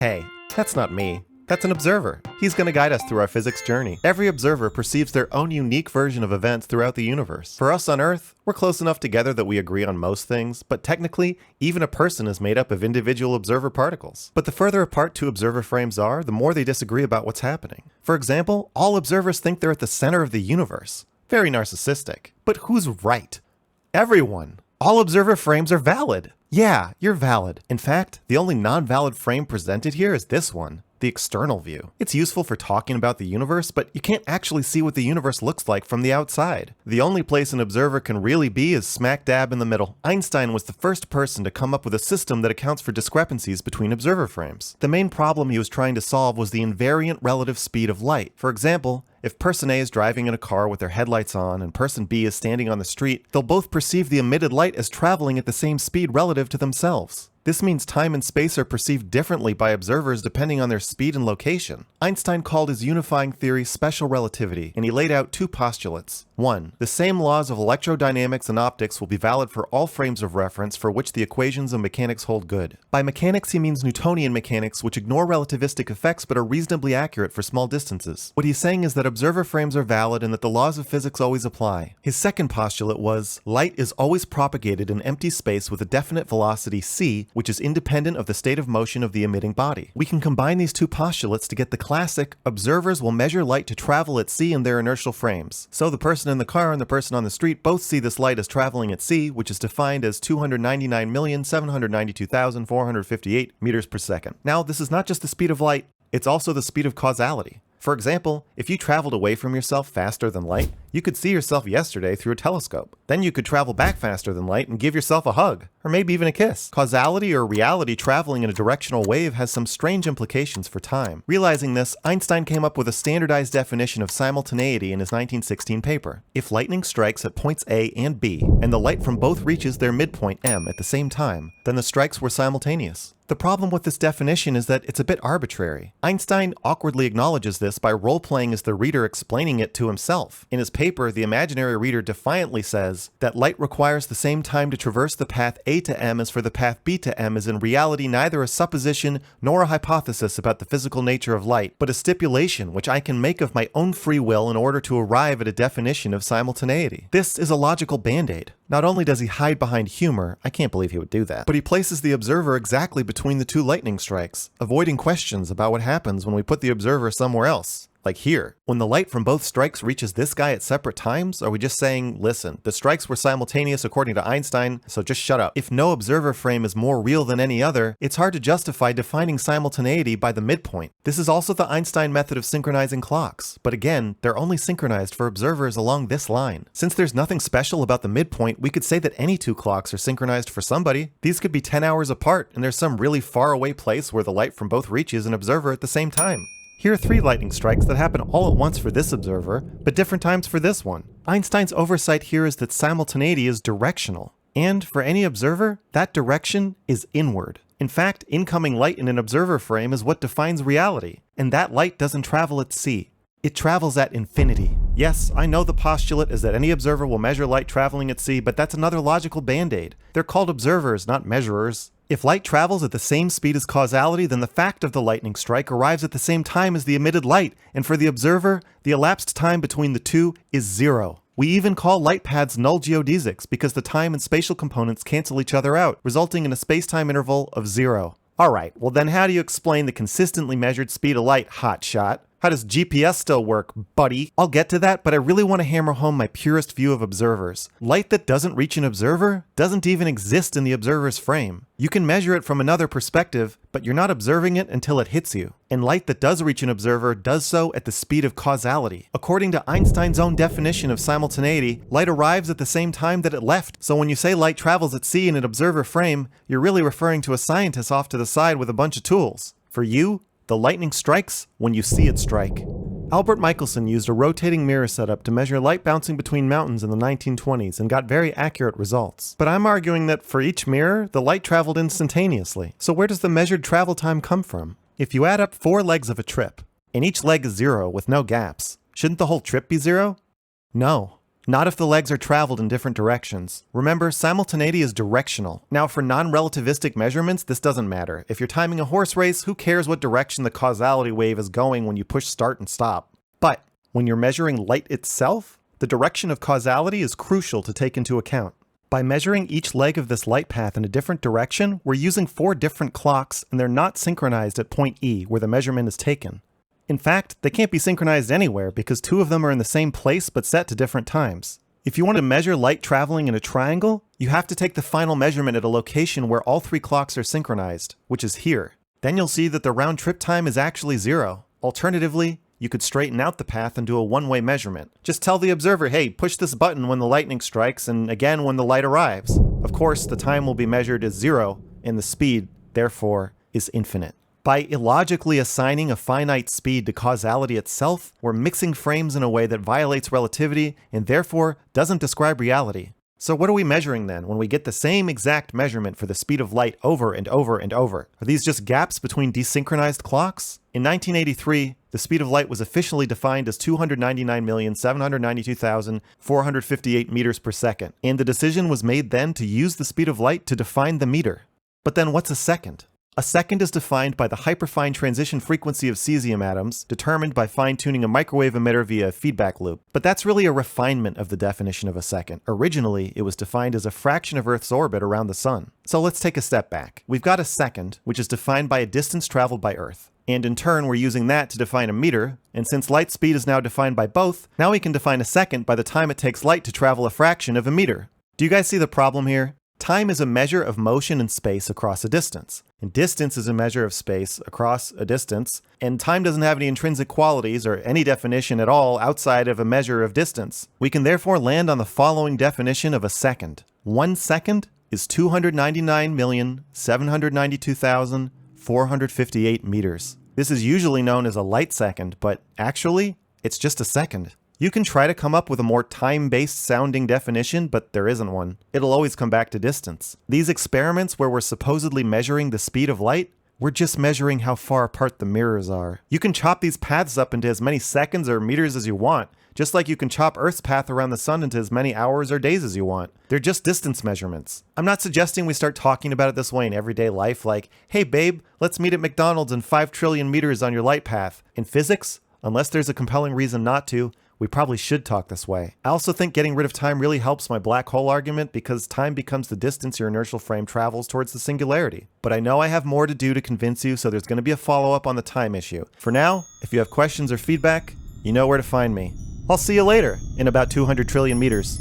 Hey, that's not me. That's an observer. He's going to guide us through our physics journey. Every observer perceives their own unique version of events throughout the universe. For us on Earth, we're close enough together that we agree on most things, but technically, even a person is made up of individual observer particles. But the further apart two observer frames are, the more they disagree about what's happening. For example, all observers think they're at the center of the universe. Very narcissistic. But who's right? Everyone. All observer frames are valid. Yeah, you're valid. In fact, the only non-valid frame presented here is this one. The external view. It's useful for talking about the universe, but you can't actually see what the universe looks like from the outside. The only place an observer can really be is smack dab in the middle. Einstein was the first person to come up with a system that accounts for discrepancies between observer frames. The main problem he was trying to solve was the invariant relative speed of light. For example, if person A is driving in a car with their headlights on and person B is standing on the street, they'll both perceive the emitted light as traveling at the same speed relative to themselves. This means time and space are perceived differently by observers depending on their speed and location. Einstein called his unifying theory special relativity, and he laid out two postulates. 1. The same laws of electrodynamics and optics will be valid for all frames of reference for which the equations of mechanics hold good. By mechanics he means Newtonian mechanics, which ignore relativistic effects but are reasonably accurate for small distances. What he's saying is that observer frames are valid and that the laws of physics always apply. His second postulate was, light is always propagated in empty space with a definite velocity c, which is independent of the state of motion of the emitting body. We can combine these two postulates to get the classic, observers will measure light to travel at c in their inertial frames. So the person in the car and the person on the street both see this light as traveling at c, which is defined as 299,792,458 meters per second. Now, this is not just the speed of light, it's also the speed of causality. For example, if you traveled away from yourself faster than light, you could see yourself yesterday through a telescope. Then you could travel back faster than light and give yourself a hug, or maybe even a kiss. Causality or reality traveling in a directional wave has some strange implications for time. Realizing this, Einstein came up with a standardized definition of simultaneity in his 1916 paper. If lightning strikes at points A and B, and the light from both reaches their midpoint M at the same time, then the strikes were simultaneous. The problem with this definition is that it's a bit arbitrary. Einstein awkwardly acknowledges this by role-playing as the reader explaining it to himself. In his paper, the imaginary reader defiantly says that light requires the same time to traverse the path A to M as for the path B to M is in reality neither a supposition nor a hypothesis about the physical nature of light, but a stipulation which I can make of my own free will in order to arrive at a definition of simultaneity. This is a logical band-aid. Not only does he hide behind humor, I can't believe he would do that, but he places the observer exactly between the two lightning strikes, avoiding questions about what happens when we put the observer somewhere else. Like here, when the light from both strikes reaches this guy at separate times, are we just saying, listen, the strikes were simultaneous according to Einstein, so just shut up. If no observer frame is more real than any other, it's hard to justify defining simultaneity by the midpoint. This is also the Einstein method of synchronizing clocks, but again, they're only synchronized for observers along this line. Since there's nothing special about the midpoint, we could say that any two clocks are synchronized for somebody. These could be 10 hours apart, and there's some really far away place where the light from both reaches an observer at the same time. Here are 3 lightning strikes that happen all at once for this observer, but different times for this one. Einstein's oversight here is that simultaneity is directional. And for any observer, that direction is inward. In fact, incoming light in an observer frame is what defines reality. And that light doesn't travel at c. It travels at infinity. Yes, I know the postulate is that any observer will measure light traveling at c, but that's another logical band-aid. They're called observers, not measurers. If light travels at the same speed as causality, then the fact of the lightning strike arrives at the same time as the emitted light, and for the observer, the elapsed time between the two is 0. We even call light paths null geodesics because the time and spatial components cancel each other out, resulting in a space-time interval of 0. Alright, well then how do you explain the consistently measured speed of light, hotshot? How does GPS still work, buddy? I'll get to that, but I really want to hammer home my purest view of observers. Light that doesn't reach an observer doesn't even exist in the observer's frame. You can measure it from another perspective, but you're not observing it until it hits you. And light that does reach an observer does so at the speed of causality. According to Einstein's own definition of simultaneity, light arrives at the same time that it left. So when you say light travels at c in an observer frame, you're really referring to a scientist off to the side with a bunch of tools. For you, the lightning strikes when you see it strike. Albert Michelson used a rotating mirror setup to measure light bouncing between mountains in the 1920s and got very accurate results. But I'm arguing that for each mirror, the light traveled instantaneously. So where does the measured travel time come from? If you add up 4 legs of a trip, and each leg is 0 with no gaps, shouldn't the whole trip be 0? No. Not if the legs are traveled in different directions. Remember, simultaneity is directional. Now, for non-relativistic measurements, this doesn't matter. If you're timing a horse race, who cares what direction the causality wave is going when you push start and stop? But when you're measuring light itself, the direction of causality is crucial to take into account. By measuring each leg of this light path in a different direction, we're using 4 different clocks, and they're not synchronized at point E, where the measurement is taken. In fact, they can't be synchronized anywhere because 2 of them are in the same place but set to different times. If you want to measure light traveling in a triangle, you have to take the final measurement at a location where all 3 clocks are synchronized, which is here. Then you'll see that the round trip time is actually 0. Alternatively, you could straighten out the path and do a one-way measurement. Just tell the observer, hey, push this button when the lightning strikes and again when the light arrives. Of course, the time will be measured as 0 and the speed, therefore, is infinite. By illogically assigning a finite speed to causality itself, we're mixing frames in a way that violates relativity and therefore doesn't describe reality. So what are we measuring then when we get the same exact measurement for the speed of light over and over and over? Are these just gaps between desynchronized clocks? In 1983, the speed of light was officially defined as 299,792,458 meters per second, and the decision was made then to use the speed of light to define the meter. But then what's a second? A second is defined by the hyperfine transition frequency of cesium atoms, determined by fine-tuning a microwave emitter via a feedback loop. But that's really a refinement of the definition of a second. Originally, it was defined as a fraction of Earth's orbit around the Sun. So let's take a step back. We've got a second, which is defined by a distance traveled by Earth. And in turn, we're using that to define a meter, and since light speed is now defined by both, now we can define a second by the time it takes light to travel a fraction of a meter. Do you guys see the problem here? Time is a measure of motion in space across a distance, and distance is a measure of space across a distance, and time doesn't have any intrinsic qualities or any definition at all outside of a measure of distance. We can therefore land on the following definition of a second. 1 second is 299,792,458 meters. This is usually known as a light second, but actually, it's just a second. You can try to come up with a more time-based sounding definition, but there isn't one. It'll always come back to distance. These experiments where we're supposedly measuring the speed of light, we're just measuring how far apart the mirrors are. You can chop these paths up into as many seconds or meters as you want, just like you can chop Earth's path around the sun into as many hours or days as you want. They're just distance measurements. I'm not suggesting we start talking about it this way in everyday life, like, hey babe, let's meet at McDonald's in 5 trillion meters on your light path. In physics, unless there's a compelling reason not to, we probably should talk this way. I also think getting rid of time really helps my black hole argument because time becomes the distance your inertial frame travels towards the singularity. But I know I have more to do to convince you, so there's going to be a follow-up on the time issue. For now, if you have questions or feedback, you know where to find me. I'll see you later in about 200 trillion meters.